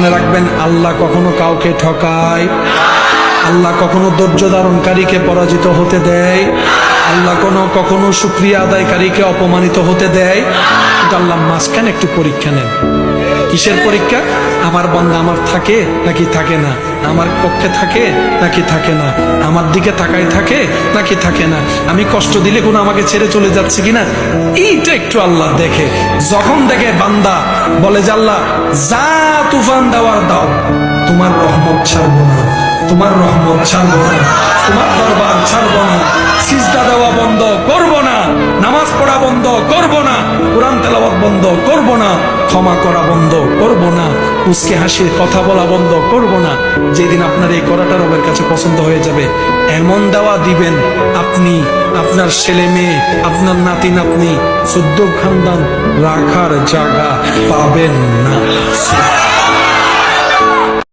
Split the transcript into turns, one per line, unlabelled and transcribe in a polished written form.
মনে রাখবেন, আল্লাহ কখনো কাউকে ঠকায়, আল্লাহ কখনো ধৈর্য ধারণকারীকে পরাজিত হতে দেয়, আল্লাহ কখনো শুকরিয়া আদায়কারীকে অপমানিত হতে দেয়। কিন্তু আল্লাহ মাঝখানে একটু পরীক্ষা নেন। কিসের পরীক্ষা? আমার বান্দা আমার থাকে নাকি থাকে না, আমার পক্ষে থাকে নাকি থাকে না, আমার দিকে তাকায় থাকে নাকি থাকে না, আমি কষ্ট দিলে কোনো আমাকে ছেড়ে চলে যাচ্ছে কিনা, এইটা একটু আল্লাহ দেখে। যখন দেখে বান্দা বলে যে আল্লাহ যা তুফান দেওয়ার দাও, তোমার রহমত ছাড়বো না, তোমার রহমত ছাড়বো না, তোমার দরবার ছাড়বো না, সিজদা দেওয়া বন্ধ করব না, নামাজ পড়া বন্ধ করব না, কোরআন তেলাওয়াত বন্ধ করব না, ক্ষমা করা বন্ধ করব না, মুচকি হাসির কথা বলা বন্ধ করব না। যেদিন আপনার এই করাটা রবের কাছে পছন্দ হয়ে যাবে, এমন দেওয়া দিবেন আপনি, আপনার ছেলে মেয়ে, আপনার নাতি নাতনি, 14 খানদান রাখার জায়গা পাবেন না।